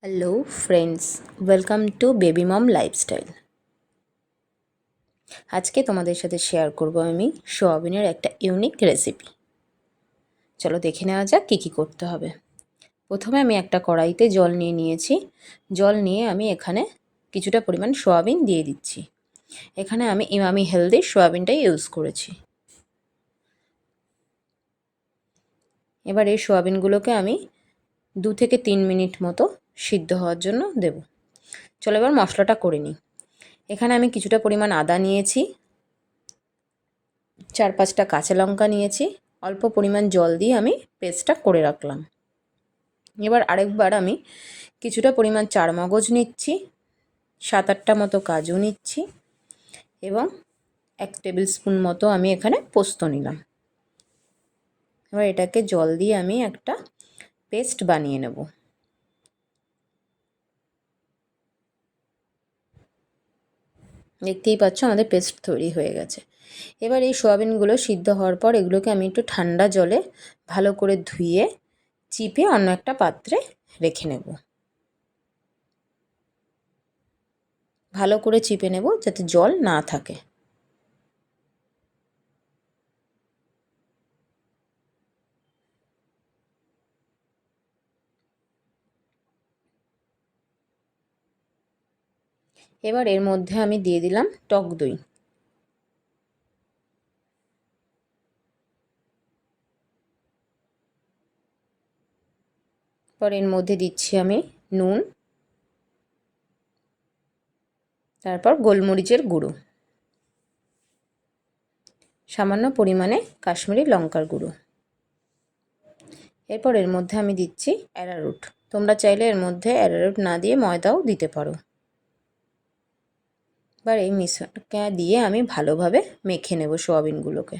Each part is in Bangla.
Hello friends, welcome to baby mom lifestyle. আজকে তোমাদের সাথে শেয়ার করব আমি সোয়াবিনের একটা ইউনিক রেসিপি। চলো দেখে নেওয়া যাক কী কী করতে হবে। প্রথমে আমি একটা কড়াইতে জল নিয়ে নিয়েছি। জল নিয়ে আমি এখানে কিছুটা পরিমাণ সোয়াবিন দিয়ে দিচ্ছি। এখানে আমি ইমামি হেলদি সোয়াবিনটাই ইউজ করেছি। এবার এই সোয়াবিনগুলোকে আমি 2 থেকে 3 মিনিট মতো সিদ্ধ হওয়ার জন্য দেব। চলো এবার মশলাটা করে নিই। এখানে আমি কিছুটা পরিমাণ আদা নিয়েছি, 4-5টা কাঁচা লঙ্কা নিয়েছি, অল্প পরিমাণ জল দিয়ে আমি পেস্টটা করে রাখলাম। এবার আরেকবার আমি কিছুটা পরিমাণ চারমগজ নিচ্ছি, 7-8টা মতো কাজু নিচ্ছি এবং 1 টেবিল স্পুন মতো আমি এখানে পোস্ত নিলাম। এবার এটাকে জল দিয়ে আমি একটা পেস্ট বানিয়ে নেব। দেখতেই পাচ্ছ আমাদের পেস্ট তৈরি হয়ে গেছে। এবার এই সোয়াবিনগুলো সিদ্ধ হওয়ার পর এগুলোকে আমি একটু ঠান্ডা জলে ভালো করে ধুয়ে চিপে অন্য একটা পাত্রে রেখে নেব। ভালো করে চিপে নেব যাতে জল না থাকে। এবার এর মধ্যে আমি দিয়ে দিলাম টক দই। পর এর মধ্যে দিচ্ছি আমি নুন, তারপর গোলমরিচের গুঁড়ো, সামান্য পরিমাণে কাশ্মীরি লঙ্কার গুঁড়ো। এরপর এর মধ্যে আমি দিচ্ছি অ্যারারুট। তোমরা চাইলে এর মধ্যে অ্যারারুট না দিয়ে ময়দাও দিতে পারো। এবার এই মিশ্রণটা দিয়ে আমি ভালোভাবে মেখে নেব সোয়াবিনগুলোকে।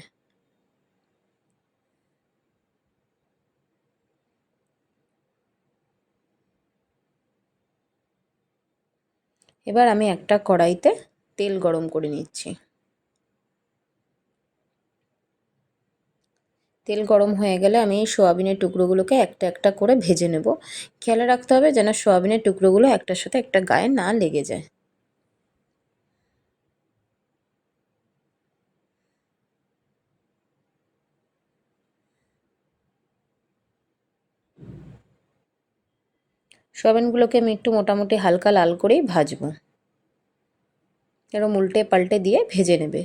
এবার আমি একটা কড়াইতে তেল গরম করে নিচ্ছি। তেল গরম হয়ে গেলে আমি এই সোয়াবিনের টুকরোগুলোকে একটা একটা করে ভেজে নেব। খেয়াল রাখতে হবে যেন সোয়াবিনের টুকরোগুলো একটার সাথে একটা গায়ে না লেগে যায়। সোয়াবিনগুলোকে আমি একটু মোটামুটি হালকা লাল করেই ভাজবো। এরকম উল্টে পাল্টে দিয়ে ভেজে নেবে।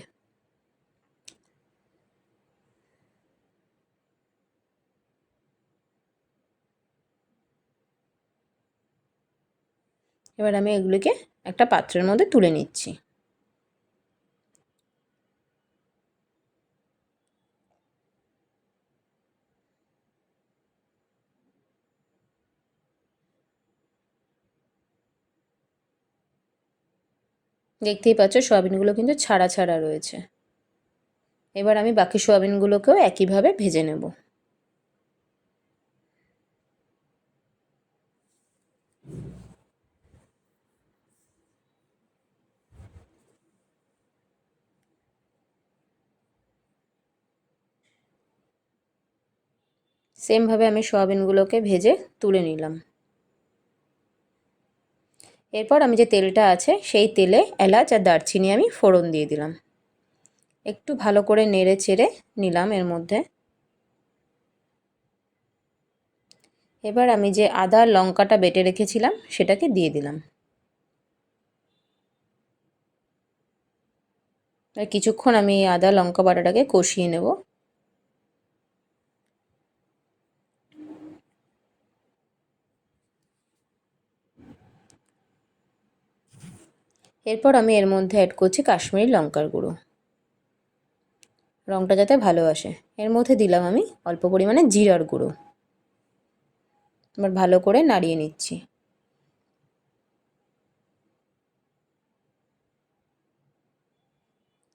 এবার আমি এগুলিকে একটা পাত্রের মধ্যে তুলে নিচ্ছি। দেখতেই পাচ্ছ সোয়াবিনগুলো কিন্তু ছাড়া ছাড়া রয়েছে। এবার আমি বাকি সোয়াবিনগুলোকেও একইভাবে ভেজে নেব। সেমভাবে আমি সোয়াবিনগুলোকে ভেজে তুলে নিলাম। এরপর আমি যে তেলটা আছে সেই তেলে এলাচ আর দারচিনি আমি ফোড়ন দিয়ে দিলাম। একটু ভালো করে নেড়ে চেড়ে নিলাম এর মধ্যে। এবার আমি যে আদা লঙ্কাটা বেটে রেখেছিলাম সেটাকে দিয়ে দিলাম। আর কিছুক্ষণ আমি আদা লঙ্কা বাটাটাকে কষিয়ে নেব। এরপর আমি এর মধ্যে অ্যাড করছি কাশ্মীরি লঙ্কার গুঁড়ো, রঙটা যাতে ভালো আসে। এর মধ্যে দিলাম আমি অল্প পরিমাণে জিরার গুঁড়ো। এবার ভালো করে নাড়িয়ে নিচ্ছি।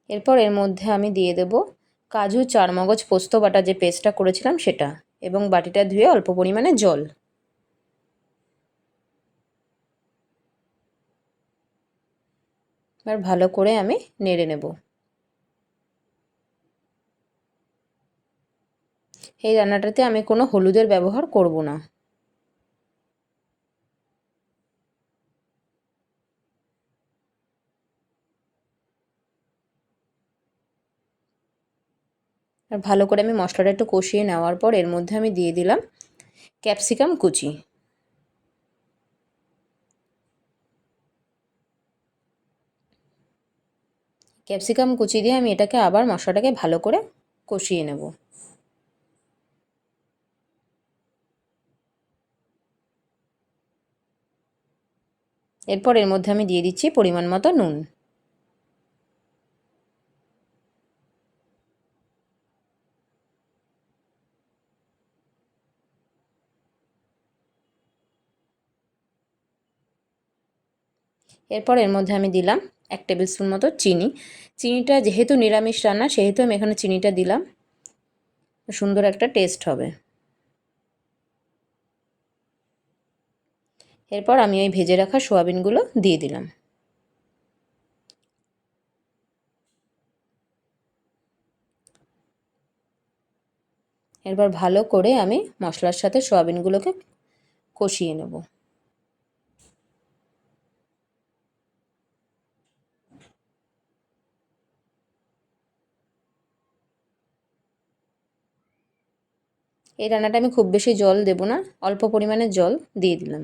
এরপর এর মধ্যে আমি দিয়ে দেব কাজু চারমগজ পোস্ত বাটা যে পেস্টটা করেছিলাম সেটা, এবং বাটিটা ধুয়ে অল্প পরিমাণে জল। এবার ভালো করে আমি নেড়ে নেব। এই রান্নাটাতে আমি কোনো হলুদের ব্যবহার করব না। আর ভালো করে আমি মশলাটা একটু কষিয়ে নেওয়ার পর এর মধ্যে আমি দিয়ে দিলাম ক্যাপসিকাম কুচি। ক্যাপসিকাম কুচি দিয়ে আমি এটাকে আবার মশলাটাকে ভালো করে কষিয়ে নেব। এরপর এর মধ্যে আমি দিয়ে দিচ্ছি পরিমাণ মতো নুন। এরপর এর মধ্যে আমি দিলাম 1 টেবিল স্পুন মতো চিনি। চিনিটা যেহেতু নিরামিষ রান্না সেহেতু আমি এখানে চিনিটা দিলাম, সুন্দর একটা টেস্ট হবে। এরপর আমি ওই ভেজে রাখা সোয়াবিনগুলো দিয়ে দিলাম। এরপর ভালো করে আমি মশলার সাথে সোয়াবিনগুলোকে কষিয়ে নেব। এই রান্নাটা আমি খুব বেশি জল দেব না, অল্প পরিমাণে জল দিয়ে দিলাম।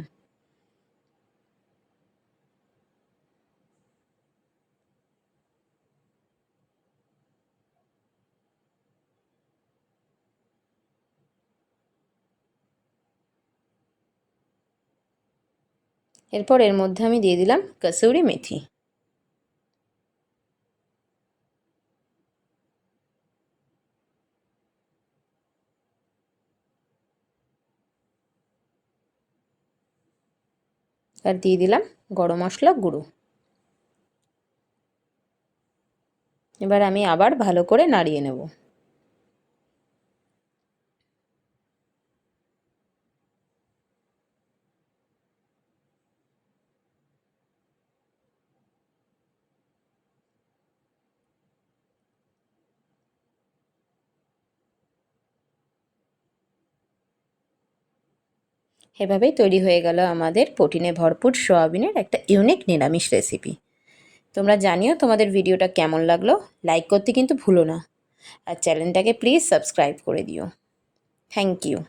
এরপর এর মধ্যে আমি দিয়ে দিলাম কসুরি মেথি। আর দিয়ে দিলাম গরম মশলা গুঁড়ো। এবার আমি আবার ভালো করে নাড়িয়ে নেব। এভাবেই তৈরি হয়ে গেল আমাদের প্রোটিনে ভরপুর সোয়াবিনের একটা ইউনিক নিরামিষ রেসিপি। তোমরা জানিও তোমাদের ভিডিওটা কেমন লাগলো, লাইক করতে কিন্তু ভুলো না। আর চ্যানেলটাকে প্লিজ সাবস্ক্রাইব করে দিও। Thank you.